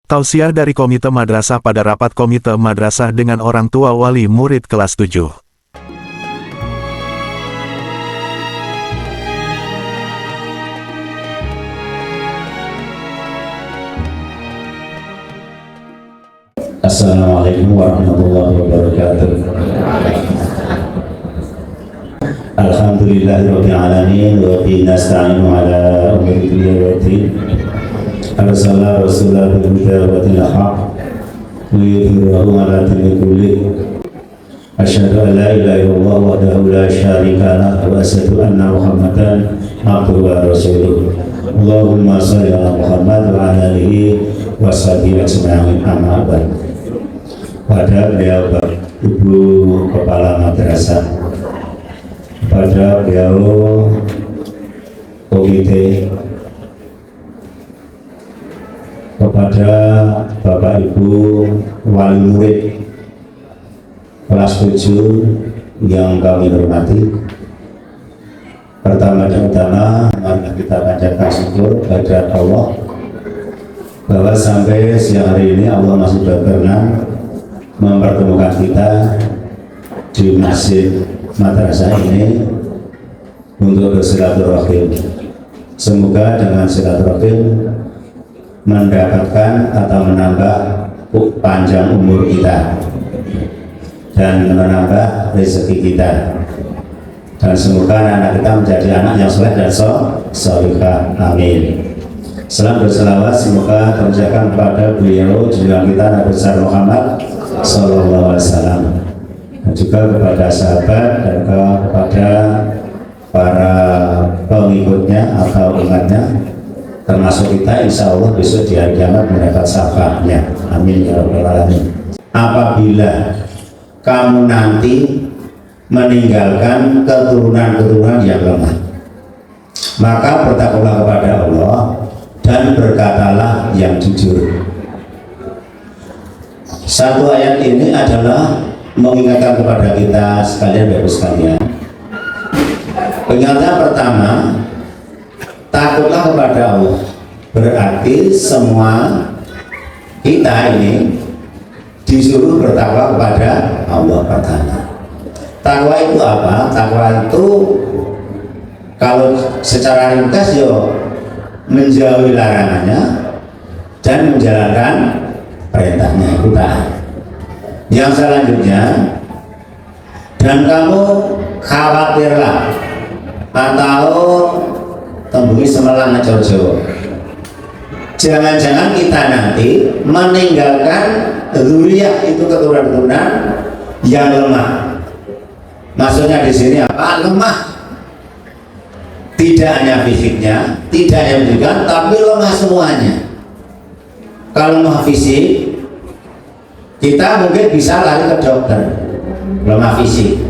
Tausiah dari Komite Madrasah pada rapat Komite Madrasah dengan orang tua wali murid kelas 7. Assalamualaikum warahmatullahi wabarakatuh. Alhamdulillahirabbil alamin wa bihi nasta'inu ala umuri dunya waddin. Arsalna rasulahu bil huda wa dinil haqq liyudhhirahu ala dini kullih. Asyhadu an la ilaha illallah wahdahu la syarika lah wa asyhadu anna Muhammadan abduhu wa rasuluh. Allahumma shalli ala Muhammad wa ala alihi wa sahbihi ajma'in. Amma ba'd. Pada beliau Ibu Kepala Madrasah, pada beliau komite, kepada Bapak Ibu wali murid kelas 7 yang kami hormati. Pertama dan utama, mari kita panjatkan syukur kepada Allah bahwa sampai siang hari ini Allah masih berkenan mempertemukan kita di masjid madrasah ini untuk bersilaturahim. Semoga dengan silaturahim mendapatkan atau menambah panjang umur kita dan menambah rezeki kita, dan semoga anak-anak kita menjadi anak yang soleh dan solehah. Amin. Salam berselawat semoga tercurahkan kepada beliau junjungan kita Nabi besar Muhammad Sallallahu Alaihi Wasallam, dan juga kepada sahabat dan kepada para pengikutnya atau umatnya, termasuk kita insya Allah besok di hari kiamat mendapat syafaatnya. Amin ya rabbal alamin. Apabila kamu nanti meninggalkan keturunan-keturunan yang lemah, maka bertakwalah kepada Allah dan berkatalah yang jujur. Satu ayat ini adalah mengingatkan kepada kita sekalian, Bapak sekalian. Peringatan pertama, takutlah kepada Allah. Berarti semua kita ini disuruh bertakwa kepada Allah pertama. Takwa itu apa? Takwa itu kalau secara ringkas menjauhi larangannya dan menjalankan perintahnya, itu taat. Yang selanjutnya, dan kamu khawatirlah atau tembungi semelang Jawa, jangan-jangan kita nanti meninggalkan dzurriyyah, itu keturunan-keturunan yang lemah. Maksudnya di sini apa? Lemah. Tidak hanya fisiknya, tidak hanya juga, tapi lemah semuanya. Kalau lemah fisik, kita mungkin bisa lari ke dokter. Lemah fisik,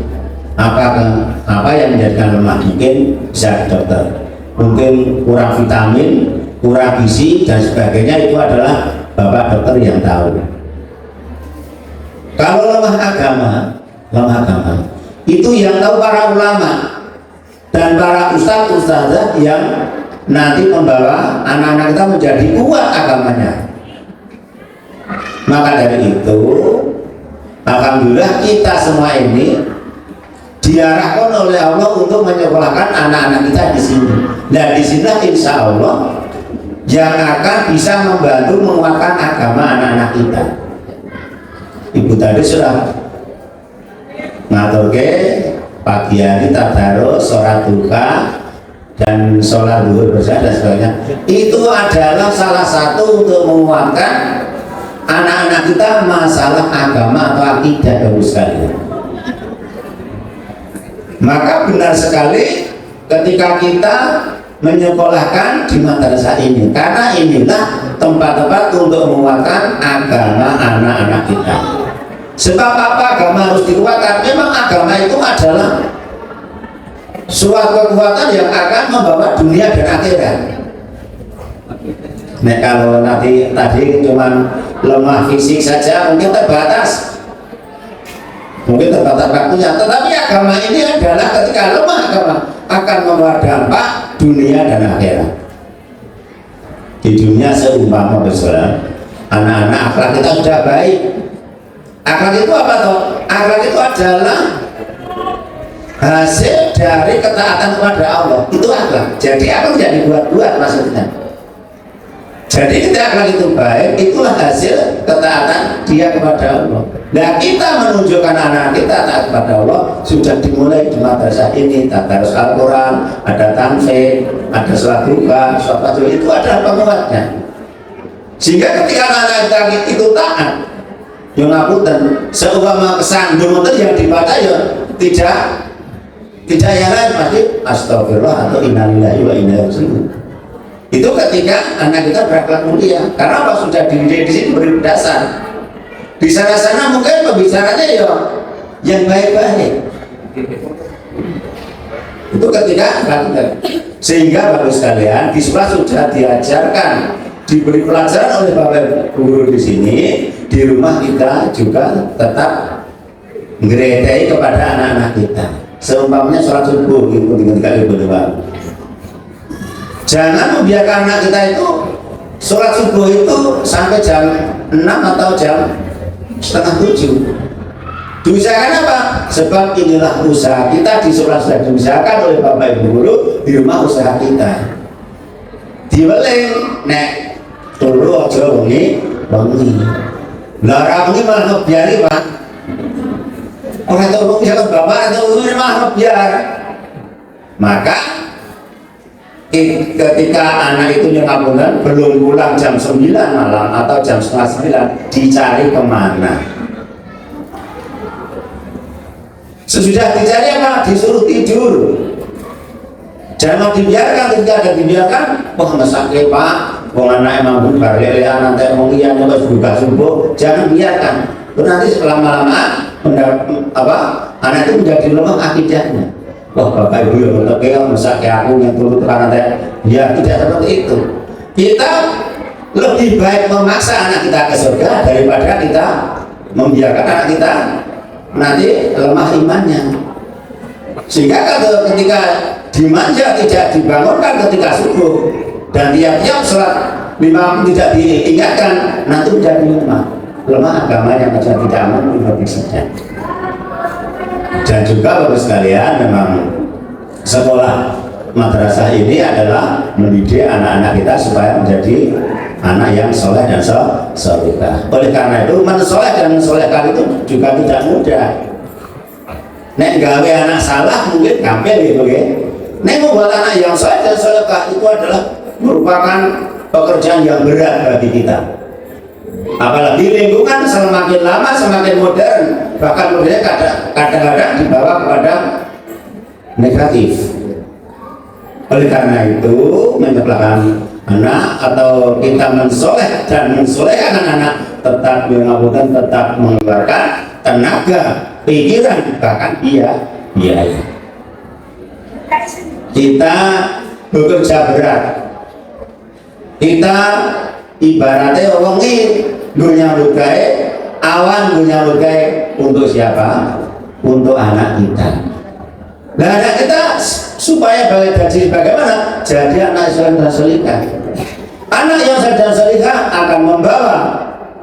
apa yang menjadikan lemah? Mungkin bisa ke dokter. Mungkin kurang vitamin, kurang gizi dan sebagainya, itu adalah Bapak dokter yang tahu. Kalau lemah agama itu yang tahu para ulama dan para ustadz-ustadzah yang nanti membawa anak-anak kita menjadi kuat agamanya. Maka dari itu, alhamdulillah kita semua ini diarahkan oleh Allah untuk menyekolahkan anak-anak kita di sini. Dan di sini insya Allah yang akan bisa membantu menguatkan agama anak-anak kita. Ibu tadi sudah ngatur ke pagi hari tadarus, sholat duha dan sholat zuhur bersama dan sebagainya. Itu adalah salah satu untuk menguatkan anak-anak kita masalah agama atau akidah, Bapak sekalian. Maka benar sekali ketika kita menyekolahkan di madrasah ini, karena inilah tempat-tempat untuk menguatkan agama anak-anak kita. Sebab apa agama harus dikuatkan? Memang agama itu adalah suatu kekuatan yang akan membawa dunia dan akhirat. Nah, kalau nanti tadi cuma lemah fisik saja mungkin terbatas waktunya, tetapi agama ini adalah ketika lemah agama akan membawa dampak dunia dan akhirat. Di dunia seumpama besar anak-anak akhlak kita sudah baik. Akhlak itu apa toh? Akhlak itu adalah hasil dari ketaatan kepada Allah. Itu akhlak. Jadi apa tidak dibuat-buat maksudnya. Jadi ketika akhlak itu baik, itulah hasil ketaatan dia kepada Allah. Nah, kita menunjukkan anak kita taat kepada Allah sudah dimulai di madrasah ini. Tadarus Al-Quran, ada tanfid, ada sholat duha, sholat duha, itu adalah penguatnya. Sehingga ketika anak kita itu taat, yang ngapunten, seumpama kesandung itu yang dibaca ya tidak yang lain pasti astagfirullah atau innalillahi wa inna ilaihi raji'un. Itu ketika anak kita berakhlak mulia. Karena apa? Sudah dididik di sini beri dasar. Di sana-sana mungkin pembicaranya ya yang baik-baik. Itu ketika sehingga Bapak sekalian di sekolah sudah diajarkan, diberi pelajaran oleh Bapak guru di sini. Di rumah kita juga tetap ngeredai kepada anak-anak kita. Seumpamanya sholat subuh itu ketika ibu doa. Jangan membiarkan anak kita itu sholat subuh itu sampai jam 6 atau jam setengah 7. Diusahakan apa? Sebab inilah usaha kita di sekolah sudah diusahakan oleh Bapak Ibu Guru, di rumah usaha kita. Diweling nek turu aja wengi. Lah ra wengi malah ngebiari, Pak. Ora tau wengi kan bapak atau wengi malah ngebiar. Maka ketika anak itu nyekapunan belum pulang jam 9 malam atau jam setengah 9, dicari kemana? Sesudah dicari apa? Disuruh tidur. Jangan dibiarkan. Ketika ada dibiarkan, wah mesake Pak, wong anak emang bubar lelean nanti wong iya nyebut buka subuh. Jangan biarkan. Itu nanti lama-lama anak itu menjadi lemah akidahnya. Wah bapak ibu yang untuk kayak mesake aku yang turut karena ya tidak seperti itu. Kita lebih baik memaksa anak kita ke surga daripada kita membiarkan anak kita nanti lemah imannya. Sehingga ketika dimanja tidak dibangunkan ketika subuh dan tiap-tiap sholat 5 tidak diingatkan, nanti menjadi lemah agamanya, macam tidak aman kondisinya. Dan juga Bapak sekalian, memang sekolah madrasah ini adalah mendidik anak-anak kita supaya menjadi anak yang soleh dan solehah. Oleh karena itu mensoleh dan mensolehkan itu juga tidak mudah. Nek gawe anak salah mungkin gampang gitu ya. Nek membuat anak yang soleh dan solehah itu adalah merupakan pekerjaan yang berat bagi kita. Apalagi lingkungan semakin lama semakin modern, bahkan modernnya kadang-kadang dibawa kepada negatif. Oleh karena itu menyekolahkan anak atau kita mensoleh dan mensolehkan anak tetap mengaburkan, tetap mengeluarkan tenaga, pikiran, bahkan biaya. Kita bekerja berat. Kita ibaratnya orang ini nyambut gawe, awan nyambut gawe untuk siapa? Untuk anak kita. Nah anak kita supaya bagaimana? Jadi anak soleh dan solihah. Anak yang soleh dan solihah akan membawa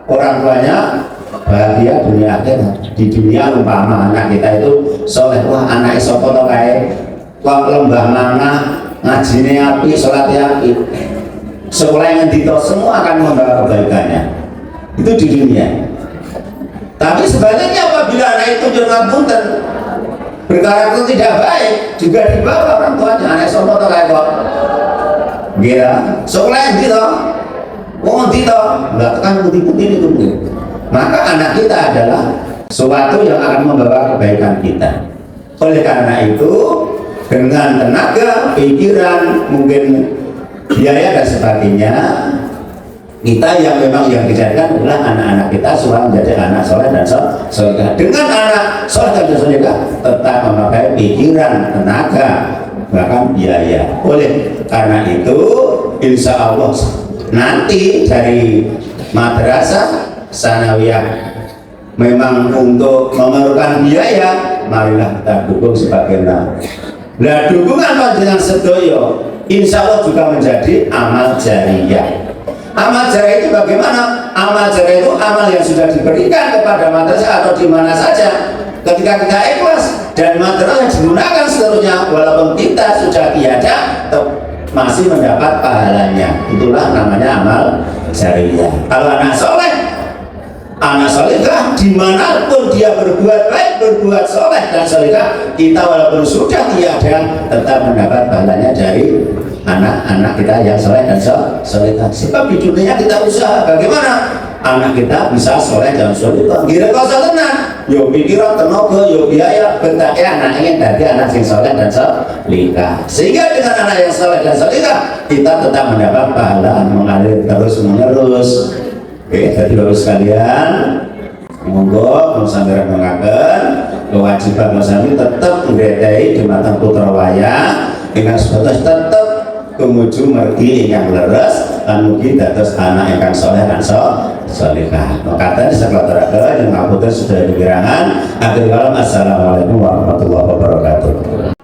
orang tuanya bahagia dunia akhirat. Di dunia umpama anak kita itu soleh, wah anak isopo to kae, kok lembah manah, ngajine api, sholatnya api. Sekolah yang dito semua akan membawa kebaikannya. Itu di dunia. Tapi sebaliknya apabila anak itu jangan punten berkarakter tidak baik, juga dibawa orang tuanya. Anak sopo to kae kok. Nggih. Sekolah yang dito, wong dito, enggak tekan putih-putih itu. Maka anak kita adalah sesuatu yang akan membawa kebaikan kita. Oleh karena itu, dengan tenaga, pikiran, mungkin biaya dan sebagainya, kita yang memang yang dijadikan adalah anak-anak kita supaya menjadi anak soleh dan solehah. Dengan anak soleh dan solehah tetap memakai pikiran, tenaga, bahkan biaya. Oleh karena itu, insya Allah nanti dari madrasah sanawiyah memang untuk memerlukan biaya, marilah kita dukung sebagaimana. Nah dukungan panjenengan sedoyo insya Allah juga menjadi amal jariyah. Amal jariah itu bagaimana? Amal jariah itu amal yang sudah diberikan kepada madrasah atau di mana saja. Ketika kita ikhlas dan madrasah yang digunakan seterusnya, walaupun kita sudah tiada, masih mendapat pahalanya. Itulah namanya amal jariah. Kalau anak soleh, anak solehah, dimanapun dia berbuat baik, berbuat soleh dan solehah, kita walaupun sudah tiada, tetap mendapat pahalanya dari anak-anak kita yang soleh dan solehah. Sebab di dunia kita usaha bagaimana anak kita bisa soleh dan solehah. Kira kau tenang, yo pikiran tenaga, yo biaya, bentaknya anak ingin dari anak yang soleh dan solehah. Sehingga dengan anak yang soleh dan solehah, kita tetap mendapat pahala mengalir terus menerus. Oke, jadi bapak sekalian, monggo sambil mengaken kewajiban Mas tetap menggadai di mata putra wayang dengan sebatas tetap kemuju mergi yang leres dan mugi dados anak ingkang soleh dan solehah. Maka tadi seklataraken yang ngapunten sudah dikirangan. Akhir kalam, assalamualaikum warahmatullahi wabarakatuh.